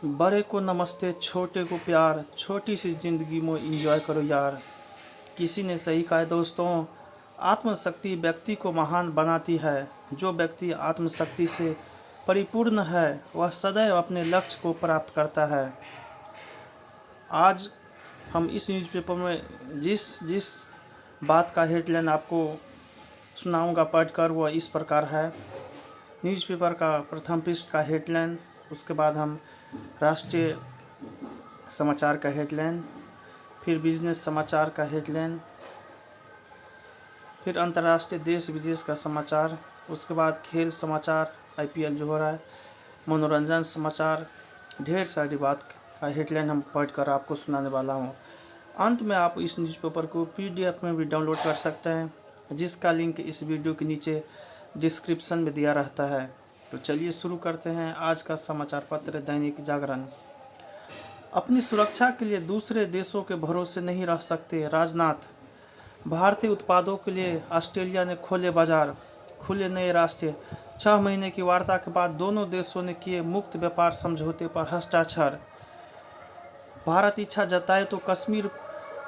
बड़े को नमस्ते, छोटे को प्यार, छोटी सी जिंदगी में इंजॉय करो यार। किसी ने सही कहा है दोस्तों, आत्मशक्ति व्यक्ति को महान बनाती है। जो व्यक्ति आत्मशक्ति से परिपूर्ण है वह सदैव अपने लक्ष्य को प्राप्त करता है। आज हम इस न्यूज़पेपर में जिस जिस बात का हेडलाइन आपको सुनाऊंगा पढ़कर वह इस प्रकार है। न्यूज़पेपर का प्रथम पृष्ठ का हेडलाइन, उसके बाद हम राष्ट्रीय समाचार का हेडलाइन, फिर बिजनेस समाचार का हेडलाइन, फिर अंतर्राष्ट्रीय देश विदेश का समाचार, उसके बाद खेल समाचार, आईपीएल जो हो रहा है, मनोरंजन समाचार, ढेर सारी बात का हेडलाइन हम पढ़कर आपको सुनाने वाला हूँ। अंत में आप इस न्यूज़पेपर को पीडीएफ में भी डाउनलोड कर सकते हैं, जिसका लिंक इस वीडियो के नीचे डिस्क्रिप्शन में दिया रहता है। तो चलिए शुरू करते हैं आज का समाचार पत्र दैनिक जागरण। अपनी सुरक्षा के लिए दूसरे देशों के भरोसे नहीं रह सकते, राजनाथ। भारतीय उत्पादों के लिए ऑस्ट्रेलिया ने खोले बाजार, खुले नए रास्ते। 6 महीने की वार्ता के बाद दोनों देशों ने किए मुक्त व्यापार समझौते पर हस्ताक्षर। भारत इच्छा जताए तो कश्मीर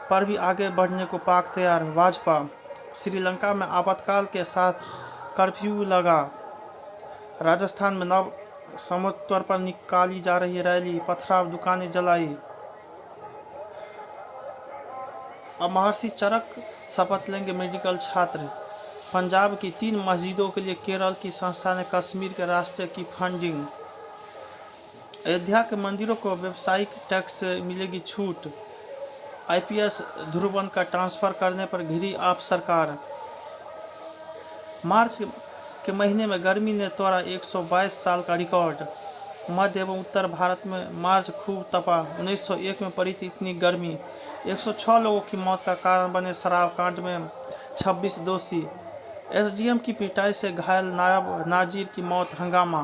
पर भी आगे बढ़ने को पाक तैयार, भाजपा। श्रीलंका में आपातकाल के साथ कर्फ्यू लगा। राजस्थान में नव संवत्सर पर निकाली जा रही रैली, पथराव, दुकानें जलाई। अब महर्षि चरक शपथ लेंगे मेडिकल छात्र। पंजाब की 3 मस्जिदों के लिए केरल की संस्था ने कश्मीर के राष्ट्र की फंडिंग। अयोध्या के मंदिरों को व्यावसायिक टैक्स से मिलेगी छूट। आईपीएस ध्रुवन का ट्रांसफर करने पर घिरी आप सरकार। मार्च के महीने में गर्मी ने तोड़ा 122 साल का रिकॉर्ड। मध्य एवं उत्तर भारत में मार्च खूब तपा। 1901 में पड़ी थी इतनी गर्मी। 106 लोगों की मौत का कारण बने शराब कांड में 26 दोषी। एसडीएम की पिटाई से घायल नायब नाजिर की मौत, हंगामा।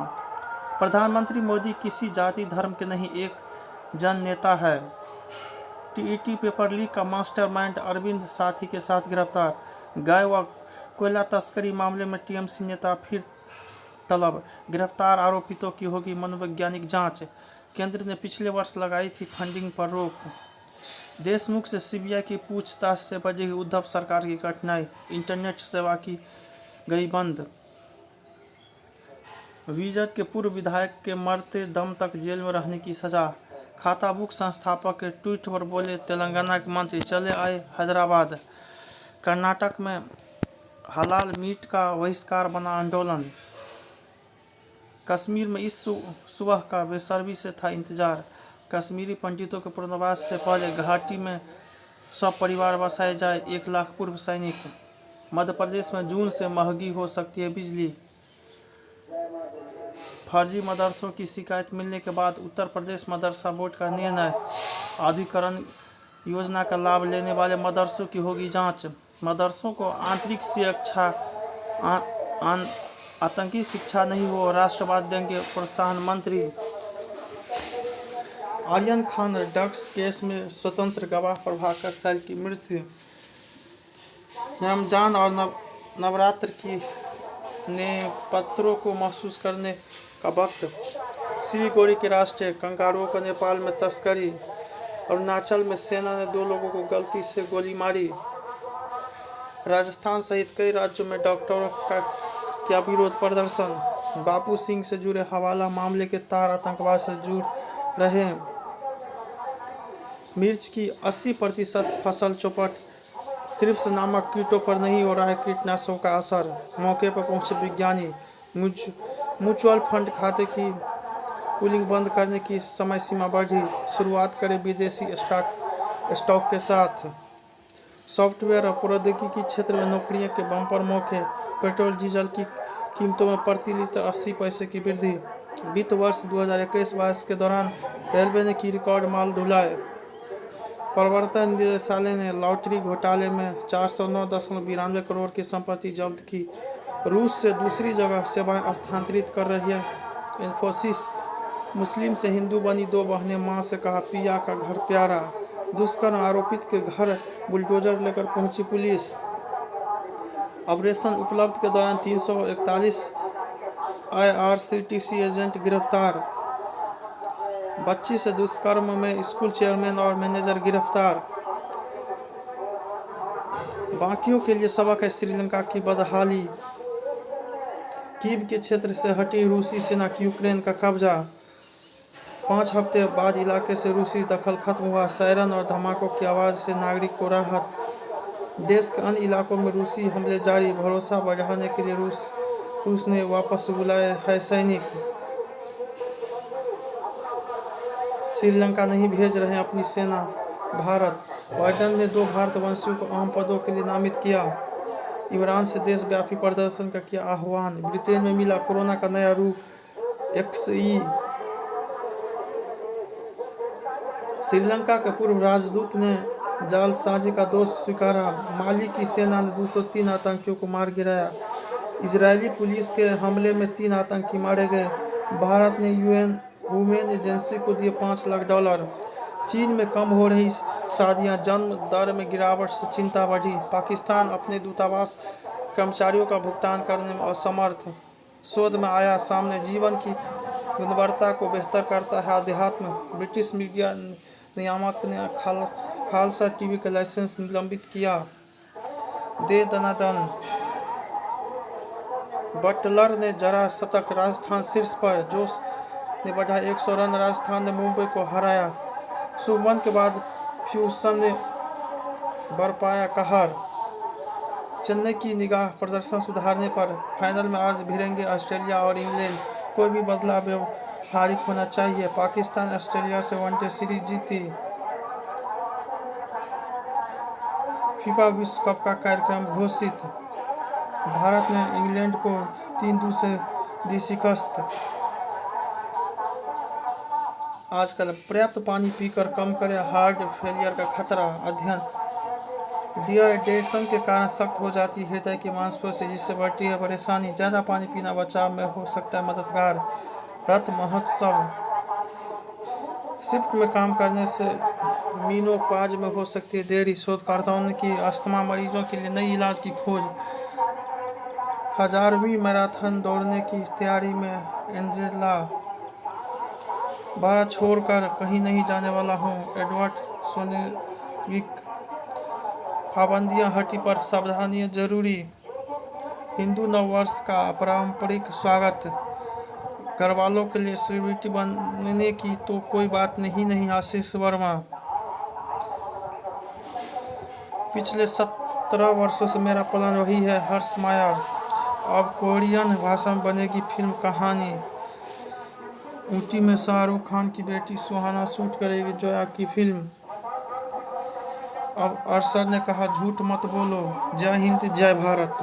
प्रधानमंत्री मोदी किसी जाति धर्म के नहीं, एक जन नेता है। टीईटी पेपर लीक का मास्टरमाइंड अरविंद साथी के साथ गिरफ्तार। गाय व कोयला तस्करी मामले में टीएमसी नेता फिर तलब। गिरफ्तार आरोपितों की होगी मनोवैज्ञानिक जांच। केंद्र ने पिछले वर्ष लगाई थी फंडिंग पर रोक। देशमुख से सीबीआई की पूछताछ से बढ़ेगी उद्धव सरकार की कठिनाई। इंटरनेट सेवा की गई बंद। विजय के पूर्व विधायक के मरते दम तक जेल में रहने की सजा। खाता बुक संस्थापक के ट्वीट पर बोले तेलंगाना के मंत्री, चले आए हैदराबाद। कर्नाटक में हलाल मीट का बहिष्कार बना आंदोलन। कश्मीर में इस सुबह का बेसब्री से था इंतजार। कश्मीरी पंडितों के पुनर्वास से पहले घाटी में सब परिवार बसाए जाए, 1 लाख पूर्व सैनिक। मध्य प्रदेश में जून से महंगी हो सकती है बिजली। फर्जी मदरसों की शिकायत मिलने के बाद उत्तर प्रदेश मदरसा बोर्ड का निर्णय। आधुनिकीकरण योजना का लाभ लेने वाले मदरसों की होगी जांच। मदरसों को आंतरिक शिक्षा, आतंकी शिक्षा नहीं हो, राष्ट्रवाद देंगे प्रोत्साहन मंत्री। आर्यन खान ड्रग्स केस में स्वतंत्र गवाह प्रभाकर सैल की मृत्यु। रमजान और नवरात्र की ने पत्थरों को महसूस करने का वक्त। सिलीगुड़ी के राष्ट्रीय कंगारुओं को नेपाल में तस्करी। अरुणाचल में सेना ने 2 लोगों को गलती से गोली मारी। राजस्थान सहित कई राज्यों में डॉक्टरों का किया विरोध प्रदर्शन। बापू सिंह से जुड़े हवाला मामले के तार आतंकवाद से जुड़ रहे हैं। मिर्च की 80% फसल चौपट। थ्रिप्स नामक कीटों पर नहीं हो रहा है कीटनाशकों का असर। मौके पर पहुंचे विज्ञानी। म्यूचुअल फंड खाते की पूलिंग बंद करने की समय सीमा बढ़ी। शुरुआत करें विदेशी स्टॉक के साथ। सॉफ्टवेयर और प्रौद्योगिकी क्षेत्र में नौकरियों के बम्पर मौके। पेट्रोल डीजल की कीमतों में प्रति लीटर 80 पैसे की वृद्धि। वित्त वर्ष 2021-22 के दौरान रेलवे ने की रिकॉर्ड माल ढुलाई। प्रवर्तन निदेशालय ने लॉटरी घोटाले में 409.92 करोड़ की संपत्ति जब्त की। रूस से दूसरी जगह सेवाएं स्थानांतरित कर रही है इन्फोसिस। मुस्लिम से हिंदू बनी 2 बहनें, मां से कहा पिया का घर प्यारा। दुष्कर्म आरोपित के घर बुलडोजर लेकर पहुंची पुलिस। ऑपरेशन उपलब्ध के दौरान 341 आईआरसीटीसी एजेंट गिरफ्तार। बच्ची से दुष्कर्म में स्कूल चेयरमैन और मैनेजर गिरफ्तार। बाकियों के लिए सबक है श्रीलंका की बदहाली। कीव के क्षेत्र से हटी रूसी सेना की यूक्रेन का कब्जा। 5 हफ्ते बाद इलाके से रूसी दखल खत्म हुआ। सायरन और धमाकों की आवाज़ से नागरिक को राहत। देश के अन्य इलाकों में रूसी हमले जारी। भरोसा बढ़ाने के लिए रूस ने वापस बुलाए है सैनिक। श्रीलंका नहीं भेज रहे अपनी सेना। भारत। बाइडेन ने 2 भारतवंशियों को अहम पदों के लिए नामित किया। इमरान से देशव्यापी प्रदर्शन का किया आह्वान। ब्रिटेन में मिला कोरोना का नया रूप XE। श्रीलंका के पूर्व राजदूत ने जालसाजी का दोष स्वीकारा। माली की सेना ने 203 आतंकियों को मार गिराया। इजरायली पुलिस के हमले में 3 आतंकी मारे गए। भारत ने UN वुमेन एजेंसी को दिए $5 लाख। चीन में कम हो रही शादियां, जन्म दर में गिरावट से चिंता बढ़ी। पाकिस्तान अपने दूतावास कर्मचारियों का भुगतान करने में असमर्थ। शोध में आया सामने जीवन की गुणवत्ता को बेहतर करता है अध्यात्म। ब्रिटिश मीडिया नियामक ने खालसा टीवी का लाइसेंस निलंबित किया। दे दनादन। बटलर ने जड़ा शतक, राजस्थान शीर्ष पर। जोश ने बढ़ा 100 रन, राजस्थान ने मुंबई को हराया। शुभमन के बाद फ्यूसन ने बरपाया कहर। चेन्नई की निगाह प्रदर्शन सुधारने पर। फाइनल में आज भिड़ेंगे ऑस्ट्रेलिया और इंग्लैंड। कोई भी बदलाव व्यवहारिक होना चाहिए। पाकिस्तान ऑस्ट्रेलिया से वनडे सीरीज जीती। फीफा विश्व कप का कार्यक्रम घोषित। भारत ने इंग्लैंड को 3-2 से दी शिकस्त। आजकल पर्याप्त पानी पीकर कम करें हार्ट फेलियर का खतरा। अध्ययन। डिहाइड्रेशन के कारण सख्त हो जाती है हृदय की मांसपेशी, जिससे बढ़ती है परेशानी। ज़्यादा पानी पीना बचाव में हो सकता है मददगार। रक्त महोत्सव। शिफ्ट में काम करने से मीनोपॉज में हो सकती है देरी। शोधकर्ताओं ने की अस्थमा मरीजों के लिए नई इलाज की खोज। 1000वीं मैराथन दौड़ने की तैयारी में एंजेला। भारत छोड़कर कहीं नहीं जाने वाला हूँ, एडवर्ड सोनेविक। पाबंदियां हटी पर सावधानियां जरूरी। हिंदू नववर्ष का पारंपरिक स्वागत। घरवालों के लिए सेलिब्रिटी बनने की तो कोई बात नहीं। आशीष वर्मा। पिछले 17 वर्षों से मेरा प्लान वही है। हर्ष मायर। अब कोरियन भाषा में बनेगी फिल्म कहानी। ऊटी में शाहरुख खान की बेटी सुहाना शूट करेगी जोया की फिल्म। अब अरशद ने कहा झूठ मत बोलो। जय हिंद, जय भारत।